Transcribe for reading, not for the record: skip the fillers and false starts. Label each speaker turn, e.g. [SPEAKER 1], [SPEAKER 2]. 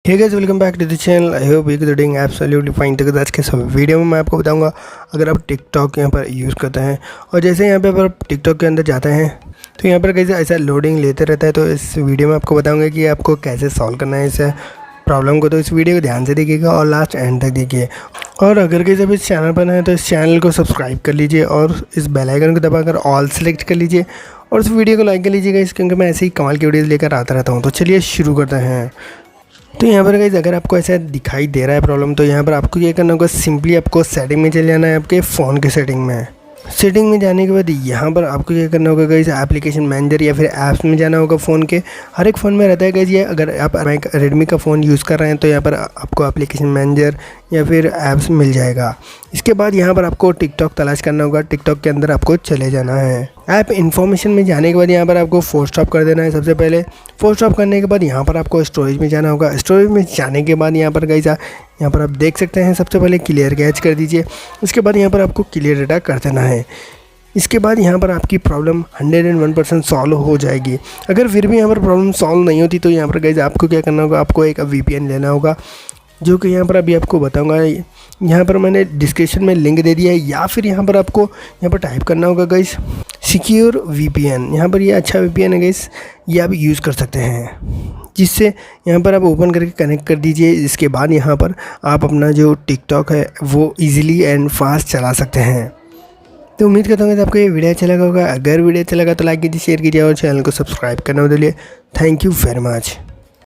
[SPEAKER 1] Hey guys, welcome back to the channel. I hope you are doing absolutely fine. तो आज के सब video में मैं आपको बताऊंगा, अगर आप टिकटॉक यहाँ पर यूज़ करते हैं और जैसे यहाँ पे आप टिकटॉक के अंदर जाते हैं तो यहाँ पर कैसे ऐसा लोडिंग लेते रहता है। तो इस वीडियो में आपको बताऊंगा कि आपको कैसे सॉल्व करना है इस प्रॉब्लम को। तो इस वीडियो को ध्यान से देखिएगा और लास्ट एंड तक देखिए। और अगर कैसे भी इस चैनल पर नए तो इस चैनल को सब्सक्राइब कर लीजिए और इस बेल आइकन को दबाकर ऑल सेलेक्ट कर लीजिए और इस वीडियो को लाइक कर लीजिएगा, इस क्योंकि मैं ऐसे ही कमाल की वीडियोज़ लेकर आता रहता हूँ। तो चलिए शुरू करते हैं। तो यहाँ पर गाइस, अगर आपको ऐसा दिखाई दे रहा है प्रॉब्लम, तो यहाँ पर आपको क्या करना होगा, सिंपली आपको सेटिंग में चले जाना है, आपके फ़ोन के सेटिंग में। सेटिंग में जाने के बाद यहाँ पर आपको क्या करना होगा गाइस, एप्लीकेशन मैनेजर या फिर ऐप्स में जाना होगा। फ़ोन के हर एक फ़ोन में रहता है गाइस ये। अगर आप रेडमी का फ़ोन यूज़ कर रहे हैं तो यहाँ पर आपको एप्लीकेशन मैनेजर या फिर ऐप्स मिल जाएगा। इसके बाद यहाँ पर आपको टिकटॉक तलाश करना होगा। टिकटॉक के अंदर आपको चले जाना है। ऐप इन्फॉर्मेशन में जाने के बाद यहाँ पर आपको फोर्स स्टॉप कर देना है। सबसे पहले फोर्स स्टॉप करने के बाद यहाँ पर आपको स्टोरेज में जाना होगा। स्टोरेज में जाने के बाद यहाँ पर गाइस, यहाँ पर आप देख सकते हैं, सबसे पहले क्लियर कैच कर दीजिए। इसके बाद यहाँ पर आपको क्लियर डाटा कर देना है। इसके बाद यहाँ पर आपकी प्रॉब्लम 101% सॉल्व हो जाएगी। अगर फिर भी यहाँ पर प्रॉब्लम सॉल्व नहीं होती तो यहाँ पर गाइस आपको क्या करना होगा, आपको एक VPN लेना होगा, जो कि यहाँ पर अभी आपको बताऊंगा। यहाँ पर मैंने डिस्क्रिप्शन में लिंक दे दिया है, या फिर यहाँ पर आपको यहाँ पर टाइप करना होगा गाइस सिक्योर VPN। यहाँ पर ये अच्छा VPN है गाइस, ये आप यूज़ कर सकते हैं, जिससे यहाँ पर आप ओपन करके कनेक्ट कर दीजिए। इसके बाद यहाँ पर आप अपना जो टिकटॉक है वो ईजिली एंड फास्ट चला सकते हैं। तो उम्मीद करता हूँ कि आपको ये वीडियो अच्छा लगा होगा। अगर वीडियो अच्छा लगा तो लाइक कीजिए, शेयर कीजिए और चैनल को सब्सक्राइब करना भूलिए। Thank you very much.